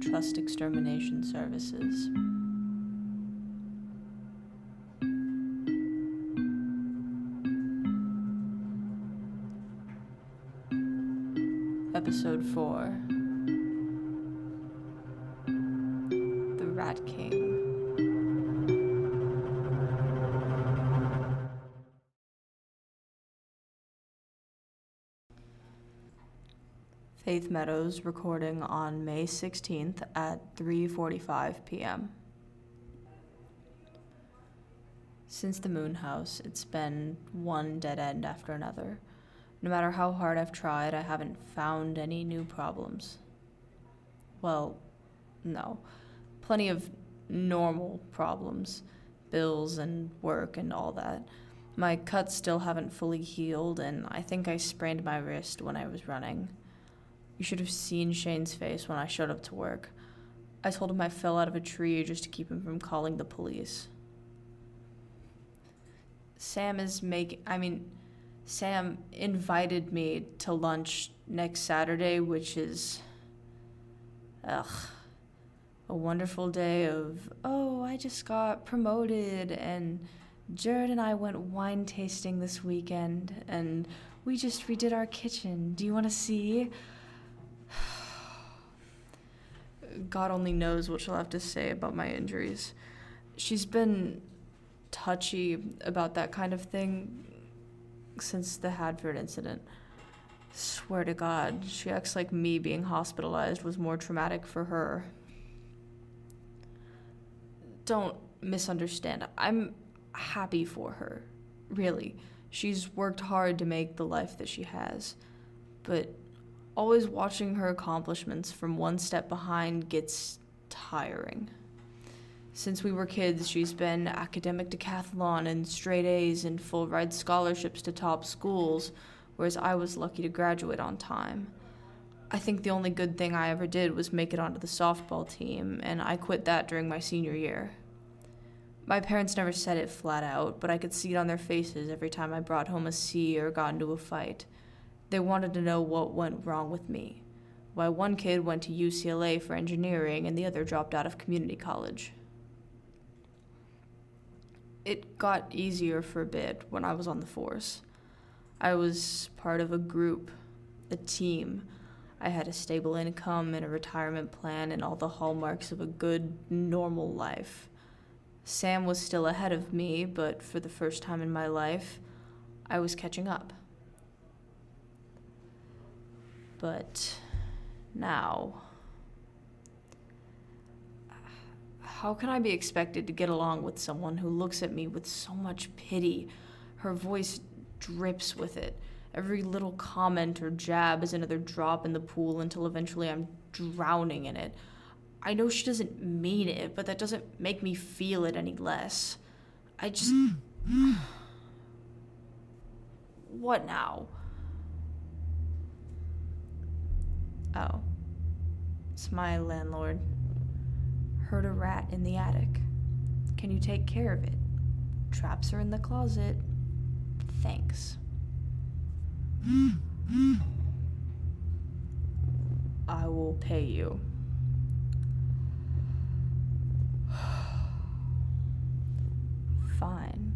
Trust Extermination Services. Episode 4. The Rat King. Faith Meadows recording on May 16th at 3:45 p.m. Since the Moon House, it's been one dead end after another. No matter how hard I've tried, I haven't found any new problems. Well, no. Plenty of normal problems. Bills and work and all that. My cuts still haven't fully healed, and I think I sprained my wrist when I was running. You should have seen Shane's face when I showed up to work. I told him I fell out of a tree just to keep him from calling the police. Sam invited me to lunch next Saturday, which is, a wonderful day of, I just got promoted, and Jared and I went wine tasting this weekend, and we just redid our kitchen. Do you want to see? God only knows what she'll have to say about my injuries. She's been touchy about that kind of thing since the Hadford incident. Swear to God, she acts like me being hospitalized was more traumatic for her. Don't misunderstand. I'm happy for her. Really. She's worked hard to make the life that she has. But always watching her accomplishments from one step behind gets tiring. Since we were kids, she's been academic decathlon and straight A's and full ride scholarships to top schools, whereas I was lucky to graduate on time. I think the only good thing I ever did was make it onto the softball team, and I quit that during my senior year. My parents never said it flat out, but I could see it on their faces every time I brought home a C or got into a fight. They wanted to know what went wrong with me. Why one kid went to UCLA for engineering and the other dropped out of community college. It got easier for a bit when I was on the force. I was part of a group, a team. I had a stable income and a retirement plan and all the hallmarks of a good, normal life. Sam was still ahead of me, but for the first time in my life, I was catching up. But now, how can I be expected to get along with someone who looks at me with so much pity? Her voice drips with it. Every little comment or jab is another drop in the pool until eventually I'm drowning in it. I know she doesn't mean it, but that doesn't make me feel it any less. I just... What now? Oh. It's my landlord. Heard a rat in the attic. Can you take care of it? Traps are in the closet. Thanks. I will pay you. Fine.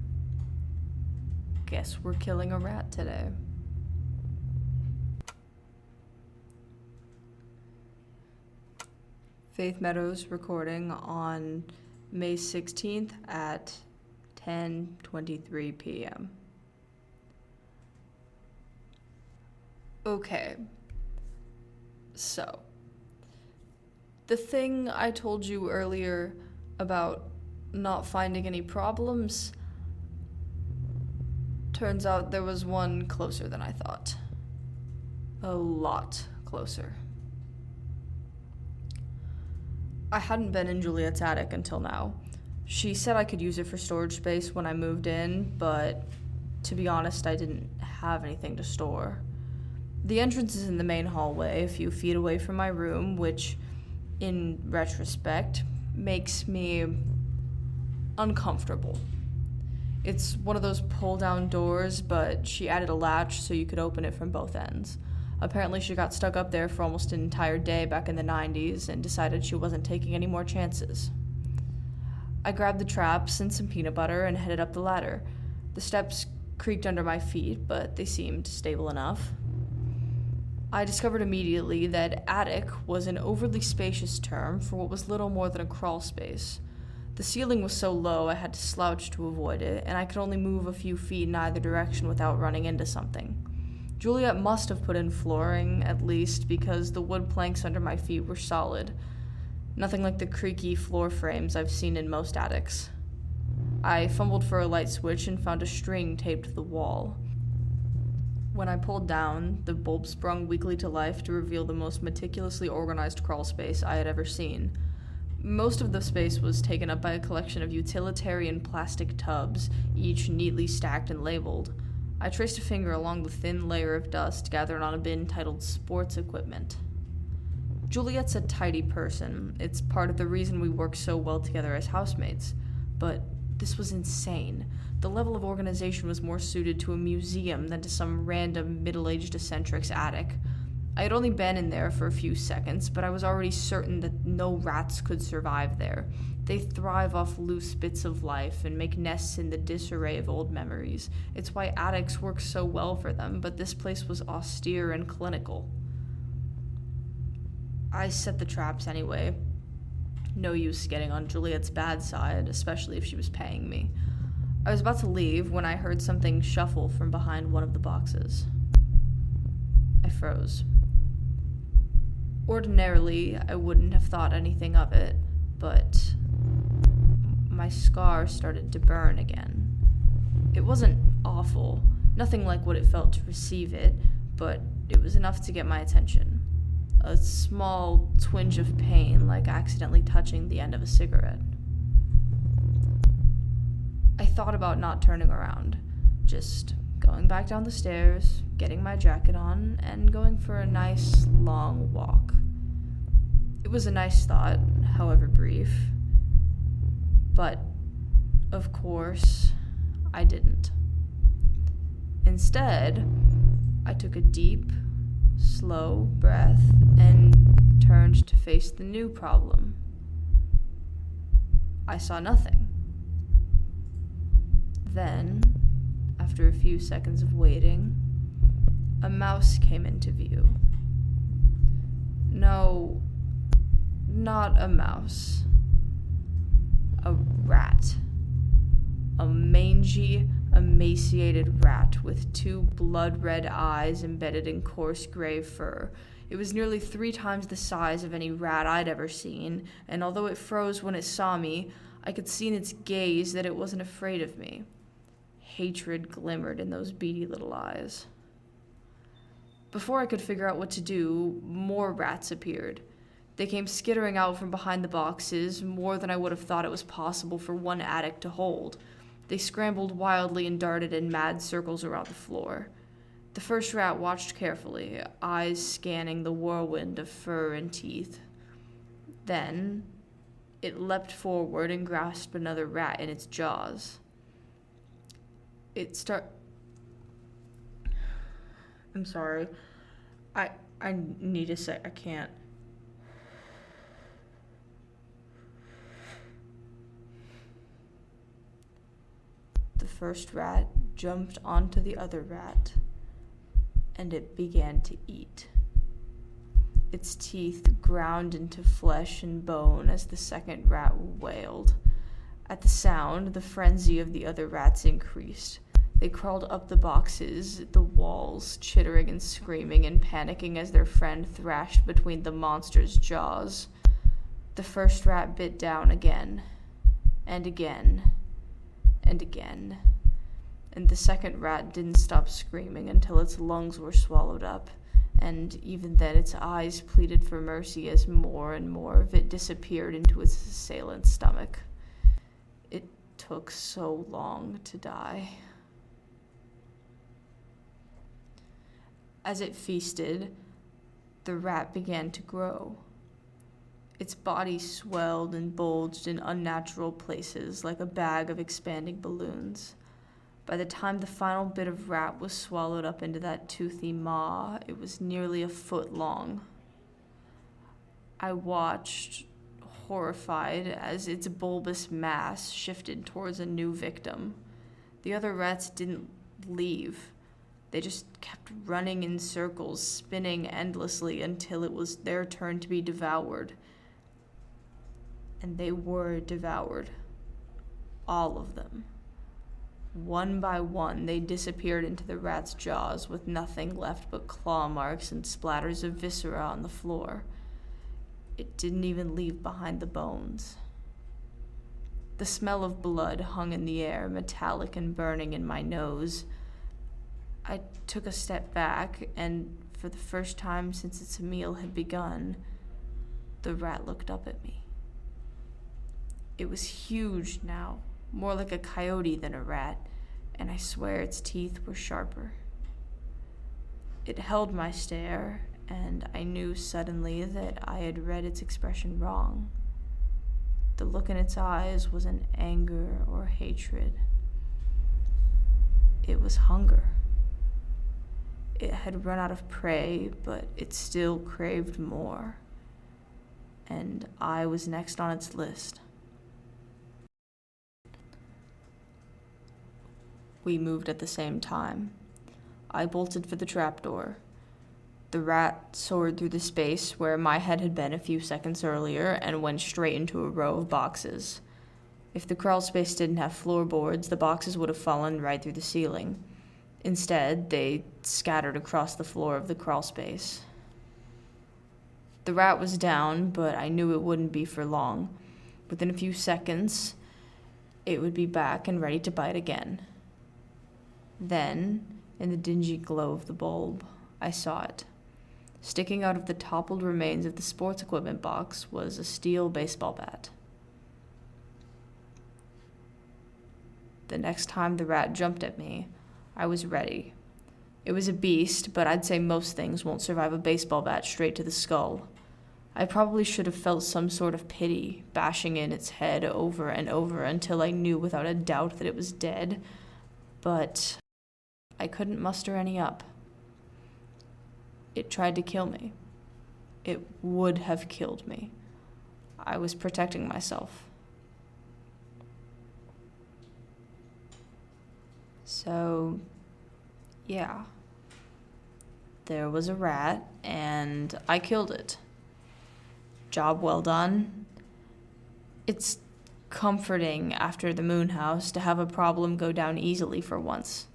Guess we're killing a rat today. Faith Meadows recording on May 16th at 10:23 p.m. Okay. So, the thing I told you earlier about not finding any problems, turns out there was one closer than I thought. A lot closer. I hadn't been in Juliet's attic until now. She said I could use it for storage space when I moved in, but to be honest, I didn't have anything to store. The entrance is in the main hallway, a few feet away from my room, which, in retrospect, makes me uncomfortable. It's one of those pull-down doors, but she added a latch so you could open it from both ends. Apparently she got stuck up there for almost an entire day back in the 90s and decided she wasn't taking any more chances. I grabbed the traps and some peanut butter and headed up the ladder. The steps creaked under my feet, but they seemed stable enough. I discovered immediately that attic was an overly spacious term for what was little more than a crawl space. The ceiling was so low I had to slouch to avoid it, and I could only move a few feet in either direction without running into something. Juliet must have put in flooring, at least, because the wood planks under my feet were solid. Nothing like the creaky floor frames I've seen in most attics. I fumbled for a light switch and found a string taped to the wall. When I pulled down, the bulb sprung weakly to life to reveal the most meticulously organized crawl space I had ever seen. Most of the space was taken up by a collection of utilitarian plastic tubs, each neatly stacked and labeled. I traced a finger along the thin layer of dust gathered on a bin titled Sports Equipment. Juliet's a tidy person. It's part of the reason we work so well together as housemates. But this was insane. The level of organization was more suited to a museum than to some random middle-aged eccentric's attic. I had only been in there for a few seconds, but I was already certain that no rats could survive there. They thrive off loose bits of life and make nests in the disarray of old memories. It's why attics work so well for them, but this place was austere and clinical. I set the traps anyway. No use getting on Juliet's bad side, especially if she was paying me. I was about to leave when I heard something shuffle from behind one of the boxes. I froze. Ordinarily, I wouldn't have thought anything of it, but my scar started to burn again. It wasn't awful, nothing like what it felt to receive it, but it was enough to get my attention. A small twinge of pain, like accidentally touching the end of a cigarette. I thought about not turning around, just going back down the stairs, getting my jacket on, and going for a nice, long walk. It was a nice thought, however brief. But, of course, I didn't. Instead, I took a deep, slow breath and turned to face the new problem. I saw nothing. Then, after a few seconds of waiting, a mouse came into view. No, not a mouse. A rat. A mangy, emaciated rat with two blood-red eyes embedded in coarse gray fur. It was nearly 3 times the size of any rat I'd ever seen, and although it froze when it saw me, I could see in its gaze that it wasn't afraid of me. Hatred glimmered in those beady little eyes. Before I could figure out what to do, more rats appeared. They came skittering out from behind the boxes, more than I would have thought it was possible for one attic to hold. They scrambled wildly and darted in mad circles around the floor. The first rat watched carefully, eyes scanning the whirlwind of fur and teeth. Then, it leapt forward and grasped another rat in its jaws. I'm sorry. I need a sec. I can't. The first rat jumped onto the other rat, and it began to eat. Its teeth ground into flesh and bone as the second rat wailed. At the sound, the frenzy of the other rats increased. They crawled up the boxes, the walls, chittering and screaming and panicking as their friend thrashed between the monster's jaws. The first rat bit down again, and again, and again. And the second rat didn't stop screaming until its lungs were swallowed up, and even then its eyes pleaded for mercy as more and more of it disappeared into its assailant's stomach. It took so long to die. As it feasted, the rat began to grow. Its body swelled and bulged in unnatural places like a bag of expanding balloons. By the time the final bit of rat was swallowed up into that toothy maw, it was nearly a foot long. I watched, horrified, as its bulbous mass shifted towards a new victim. The other rats didn't leave. They just kept running in circles, spinning endlessly until it was their turn to be devoured. And they were devoured. All of them. One by one, they disappeared into the rat's jaws with nothing left but claw marks and splatters of viscera on the floor. It didn't even leave behind the bones. The smell of blood hung in the air, metallic and burning in my nose. I took a step back, and for the first time since its meal had begun, the rat looked up at me. It was huge now, more like a coyote than a rat, and I swear its teeth were sharper. It held my stare, and I knew suddenly that I had read its expression wrong. The look in its eyes wasn't anger or hatred. It was hunger. It had run out of prey, but it still craved more. And I was next on its list. We moved at the same time. I bolted for the trapdoor. The rat soared through the space where my head had been a few seconds earlier and went straight into a row of boxes. If the crawl space didn't have floorboards, the boxes would have fallen right through the ceiling. Instead, they scattered across the floor of the crawl space. The rat was down, but I knew it wouldn't be for long. Within a few seconds, it would be back and ready to bite again. Then, in the dingy glow of the bulb, I saw it. Sticking out of the toppled remains of the sports equipment box was a steel baseball bat. The next time the rat jumped at me, I was ready. It was a beast, but I'd say most things won't survive a baseball bat straight to the skull. I probably should have felt some sort of pity, bashing in its head over and over until I knew without a doubt that it was dead, but I couldn't muster any up. It tried to kill me. It would have killed me. I was protecting myself. So, yeah. There was a rat, and I killed it. Job well done. It's comforting after the moon house to have a problem go down easily for once.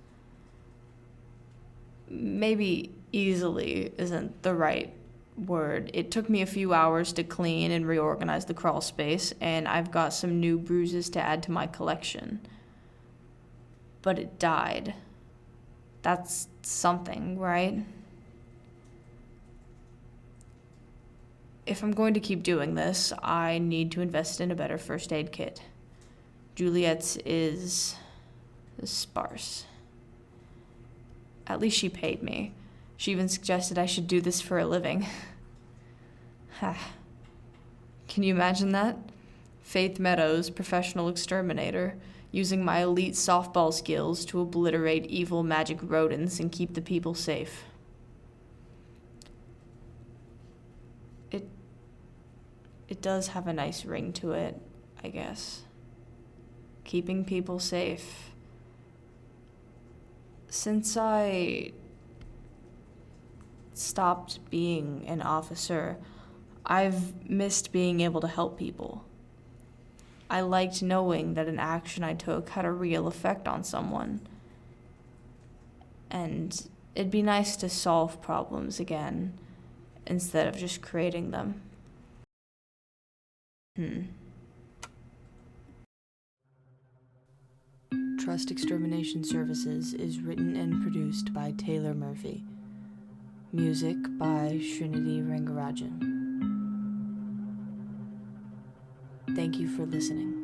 Maybe easily isn't the right word. It took me a few hours to clean and reorganize the crawl space, and I've got some new bruises to add to my collection. But it died. That's something, right? If I'm going to keep doing this, I need to invest in a better first aid kit. Juliet's is sparse. At least she paid me. She even suggested I should do this for a living. Can you imagine that? Faith Meadows, professional exterminator, using my elite softball skills to obliterate evil magic rodents and keep the people safe. It does have a nice ring to it, I guess. Keeping people safe. Since I stopped being an officer, I've missed being able to help people. I liked knowing that an action I took had a real effect on someone. And it'd be nice to solve problems again, instead of just creating them. Trust Extermination Services is written and produced by Taylor Murphy. Music by Srinidhi Rangarajan. Thank you for listening.